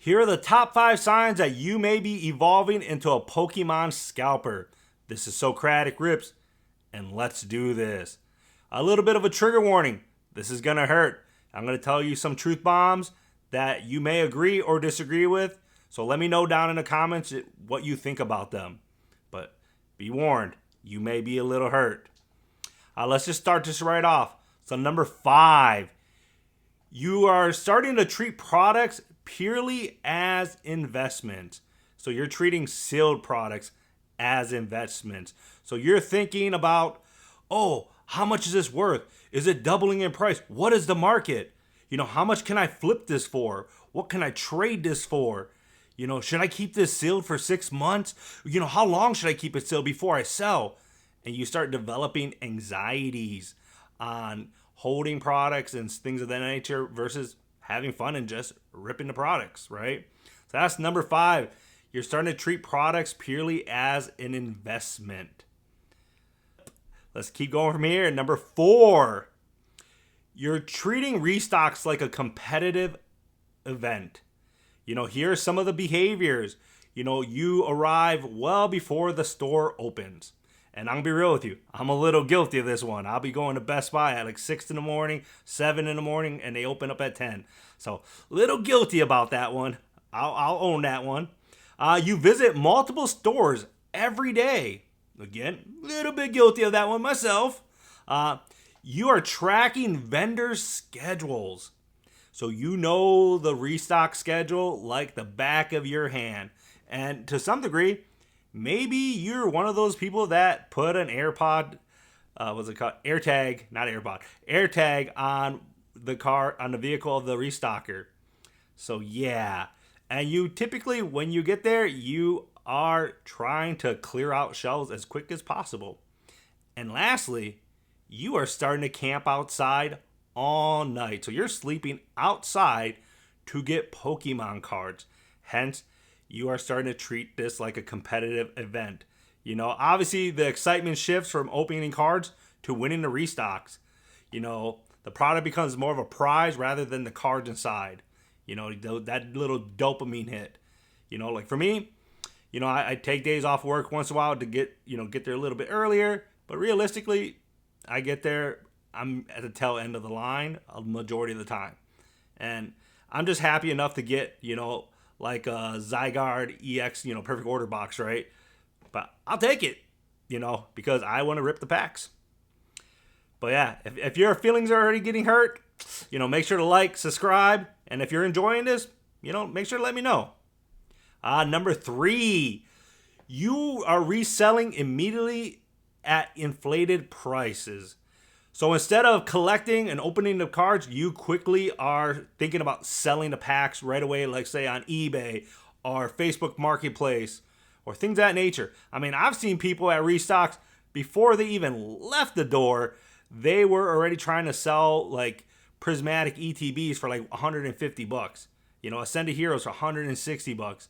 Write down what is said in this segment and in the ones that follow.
Here are the top 5 signs that you may be evolving into a Pokemon Scalper. This is Sokratic Rips, and let's do this. A little bit of a trigger warning. This is going to hurt. I'm going to tell you some truth bombs that you may agree or disagree with. So let me know down in the comments what you think about them. But be warned, you may be a little hurt. Let's just start this right off. So number 5, you are starting to treat products purely as investments. So you're treating sealed products as investments. So you're thinking about, oh, how much is this worth? Is it doubling in price? What is the market? How much can I flip this for? What can I trade this for? Should I keep this sealed for 6 months? How long should I keep it sealed before I sell? And you start developing anxieties on holding products and things of that nature versus having fun and just ripping the products, right? So that's number 5. You're starting to treat products purely as an investment. Let's keep going from here. Number 4, you're treating restocks like a competitive event. Here are some of the behaviors. You arrive well before the store opens. And I'm going to be real with you. I'm a little guilty of this one. I'll be going to Best Buy at like 6 in the morning, 7 in the morning, and they open up at 10. So, little guilty about that one. I'll own that one. You visit multiple stores every day. Again, little bit guilty of that one myself. You are tracking vendors' schedules. So you know the restock schedule like the back of your hand. And to some degree, maybe you're one of those people that put an AirPod, what's it called? AirTag, not AirPod, AirTag on the car, on the vehicle of the restocker. So yeah. And you typically, when you get there, you are trying to clear out shelves as quick as possible. And lastly, you are starting to camp outside all night. So you're sleeping outside to get Pokemon cards. Hence, you are starting to treat this like a competitive event. Obviously the excitement shifts from opening cards to winning the restocks. The product becomes more of a prize rather than the cards inside. That little dopamine hit. Like for me, I take days off work once in a while to get there a little bit earlier. But realistically, I get there, I'm at the tail end of the line a majority of the time. And I'm just happy enough to get, like a Zygarde EX, perfect order box, right? But I'll take it, because I want to rip the packs. But yeah, if your feelings are already getting hurt, make sure to like, subscribe. And if you're enjoying this, make sure to let me know. Number 3, you are reselling immediately at inflated prices. So instead of collecting and opening the cards, you quickly are thinking about selling the packs right away, like say on eBay or Facebook Marketplace or things of that nature. I mean, I've seen people at restocks before they even left the door, they were already trying to sell like prismatic ETBs for like $150. Ascended Heroes for $160.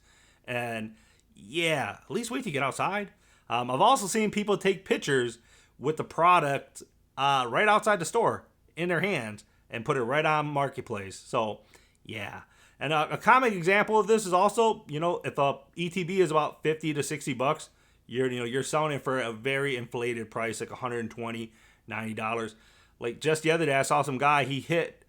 And yeah, at least wait to get outside. I've also seen people take pictures with the product right outside the store in their hands and put it right on Marketplace. So yeah. And a common example of this is also, if a ETB is about $50 to $60, you're selling it for a very inflated price, like $120, $90. Like just the other day, I saw some guy, he hit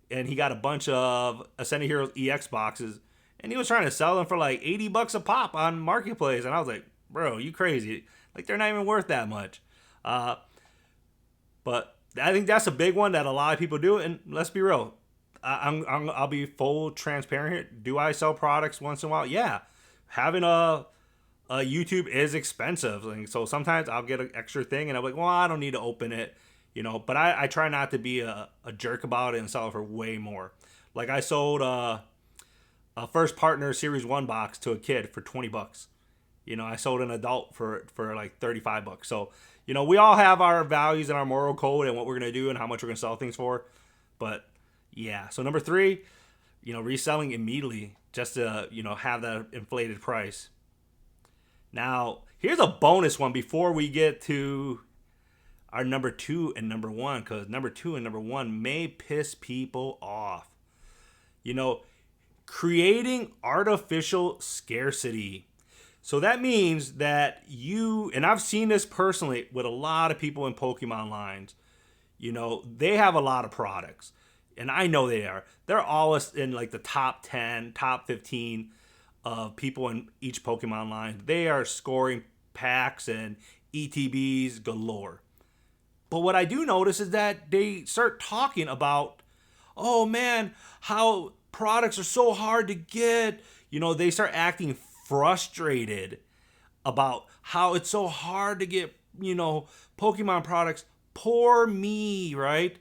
and he got a bunch of Ascended Heroes EX boxes and he was trying to sell them for like $80 a pop on Marketplace. And I was like, bro, you crazy. Like they're not even worth that much. But I think that's a big one that a lot of people do. And let's be real. I'll be full transparent here. Do I sell products once in a while? Yeah. Having a YouTube is expensive. And so sometimes I'll get an extra thing and I'm like, well, I don't need to open it. But I try not to be a jerk about it and sell it for way more. Like I sold a First Partner Series 1 box to a kid for $20. I sold an adult for like $35. So, we all have our values and our moral code and what we're going to do and how much we're going to sell things for. But yeah, so number 3, reselling immediately just to, have that inflated price. Now, here's a bonus one before we get to our number 2 and number 1, because number 2 and number 1 may piss people off. creating artificial scarcity. So that means that and I've seen this personally with a lot of people in Pokemon lines, they have a lot of products. And I know they are. They're always in like the top 10, top 15 of people in each Pokemon line. They are scoring packs and ETBs galore. But what I do notice is that they start talking about, oh man, how products are so hard to get. They start acting frustrated about how it's so hard to get, Pokemon products. Poor me, right?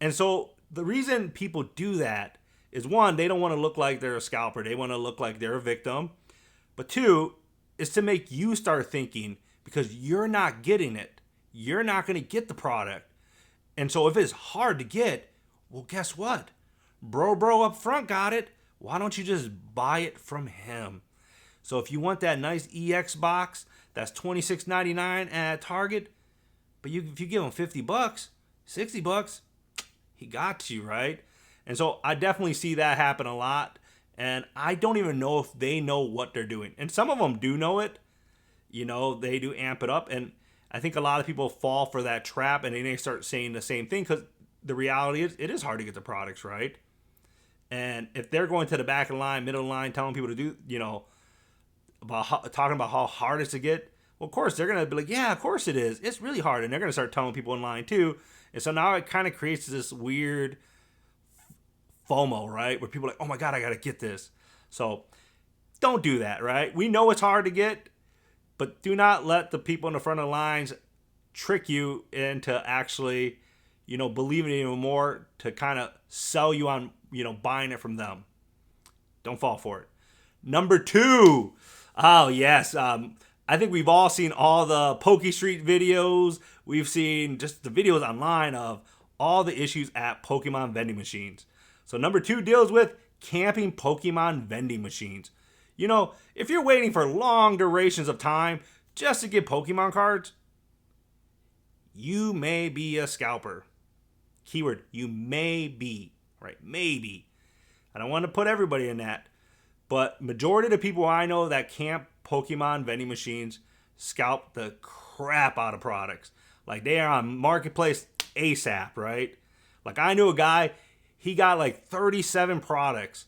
And so the reason people do that is, one, they don't want to look like they're a scalper. They want to look like they're a victim. But two, is to make you start thinking, because you're not getting it. You're not going to get the product. And so if it's hard to get, well, guess what? Bro up front got it. Why don't you just buy it from him? So if you want that nice EX box that's $26.99 at Target, but if you give him $50, $60, he got you, right? And so I definitely see that happen a lot. And I don't even know if they know what they're doing. And some of them do know it. They do amp it up. And I think a lot of people fall for that trap, and then they start saying the same thing, because the reality is it is hard to get the products, right? And if they're going to the back of the line, middle of the line, telling people to do, talking about how hard it is to get, well, of course, they're going to be like, yeah, of course it is. It's really hard. And they're going to start telling people in line too. And so now it kind of creates this weird FOMO, right? Where people are like, oh my God, I got to get this. So don't do that, right? We know it's hard to get, but do not let the people in the front of the lines trick you into actually, believing even more, to kind of sell you on, buying it from them. Don't fall for it. Number 2. Oh, yes. I think we've all seen all the Poke Street videos. We've seen just the videos online of all the issues at Pokemon vending machines. So number 2 deals with camping Pokemon vending machines. If you're waiting for long durations of time just to get Pokemon cards, you may be a scalper. Keyword, you may be, right? Maybe. I don't want to put everybody in that. But majority of the people I know that camp Pokemon vending machines scalp the crap out of products. Like, they are on Marketplace ASAP, right? Like, I knew a guy, he got like 37 products,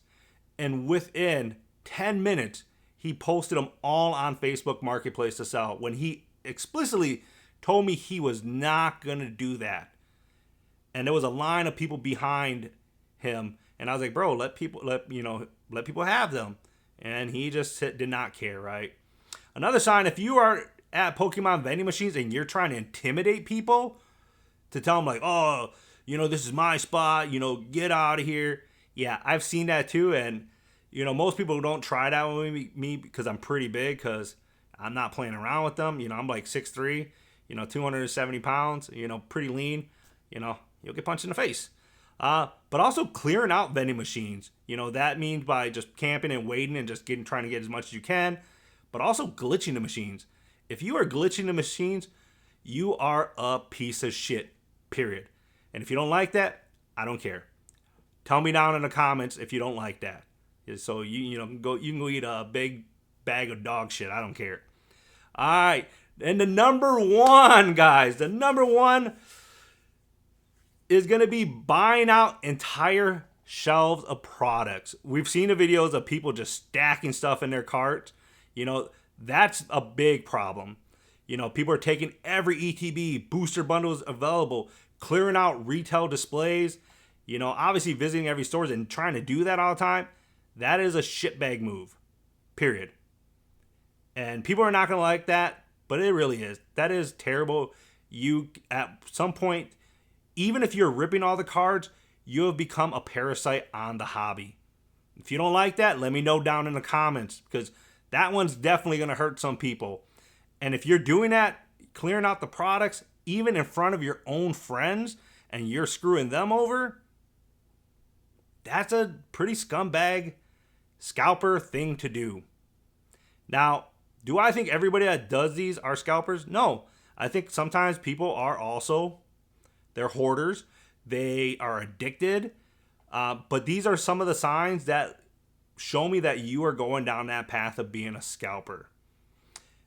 and within 10 minutes, he posted them all on Facebook Marketplace to sell, when he explicitly told me he was not going to do that. And there was a line of people behind him, and I was like, bro, let people have them. And he just did not care, right? Another sign, if you are at Pokemon vending machines and you're trying to intimidate people to tell them like, oh, this is my spot, get out of here. Yeah, I've seen that too. And, most people don't try that with me because I'm pretty big, because I'm not playing around with them. I'm like 6'3", 270 pounds, pretty lean, you'll get punched in the face. But also clearing out vending machines. That means by just camping and waiting and just trying to get as much as you can, but also glitching the machines. If you are glitching the machines, you are a piece of shit, period. And if you don't like that, I don't care. Tell me down in the comments if you don't like that. So you can go eat a big bag of dog shit. I don't care. All right. And the number 1, guys, the number 1 is going to be buying out entire shelves of products. We've seen the videos of people just stacking stuff in their carts. That's a big problem. People are taking every ETB, booster bundles available, clearing out retail displays, obviously visiting every store and trying to do that all the time. That is a shitbag move, period. And people are not going to like that, but it really is. That is terrible. You, at some point, even if you're ripping all the cards, you have become a parasite on the hobby. If you don't like that, let me know down in the comments, because that one's definitely going to hurt some people. And if you're doing that, clearing out the products, even in front of your own friends, and you're screwing them over, that's a pretty scumbag scalper thing to do. Now, do I think everybody that does these are scalpers? No. I think sometimes people are also, they're hoarders. They are addicted. But these are some of the signs that show me that you are going down that path of being a scalper.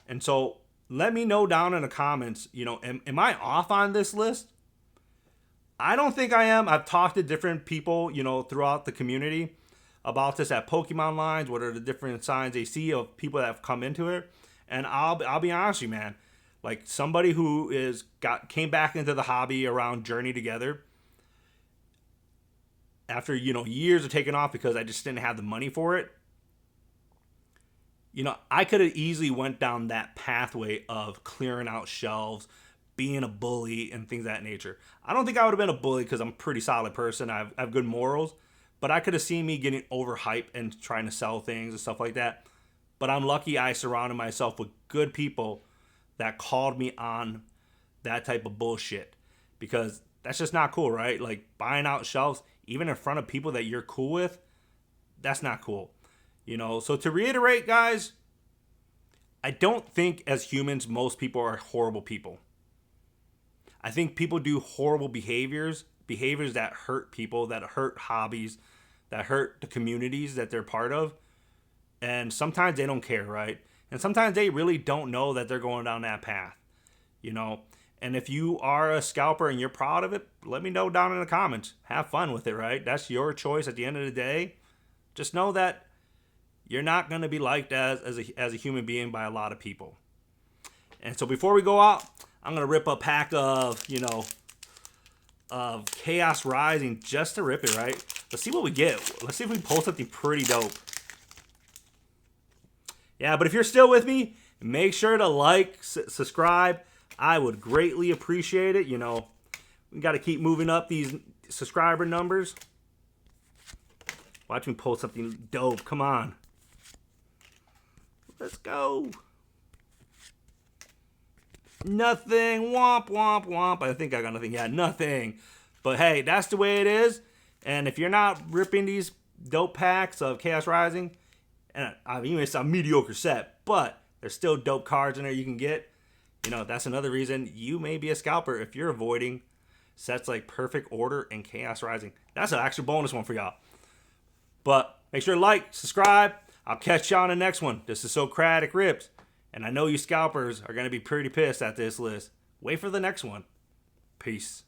And so let me know down in the comments, am I off on this list? I don't think I am. I've talked to different people, throughout the community about this at Pokemon lines. What are the different signs they see of people that have come into it? And I'll be honest with you, man. Like somebody who came back into the hobby around Journey Together after, years of taking off because I just didn't have the money for it. I could have easily went down that pathway of clearing out shelves, being a bully, and things of that nature. I don't think I would have been a bully because I'm a pretty solid person. I have good morals. But I could have seen me getting overhyped and trying to sell things and stuff like that. But I'm lucky I surrounded myself with good people that called me on that type of bullshit. Because that's just not cool, right? Like buying out shelves, even in front of people that you're cool with, that's not cool. So to reiterate, guys, I don't think as humans, most people are horrible people. I think people do horrible behaviors that hurt people, that hurt hobbies, that hurt the communities that they're part of. And sometimes they don't care, right? And sometimes they really don't know that they're going down that path, And if you are a scalper and you're proud of it, let me know down in the comments. Have fun with it, right? That's your choice at the end of the day. Just know that you're not going to be liked as a human being by a lot of people. And so before we go out, I'm going to rip a pack of, of Chaos Rising just to rip it, right? Let's see what we get. Let's see if we pull something pretty dope. Yeah, but if you're still with me, make sure to like, subscribe. I would greatly appreciate it. We got to keep moving up these subscriber numbers. Watch me pull something dope. Come on. Let's go. Nothing. Womp, womp, womp. I think I got nothing. Yeah, nothing. But hey, that's the way it is. And if you're not ripping these dope packs of Chaos Rising, and it's a mediocre set, but there's still dope cards in there you can get. That's another reason you may be a scalper if you're avoiding sets like Perfect Order and Chaos Rising. That's an extra bonus one for y'all. But make sure to like, subscribe. I'll catch y'all on the next one. This is Sokratic Rips. And I know you scalpers are going to be pretty pissed at this list. Wait for the next one. Peace.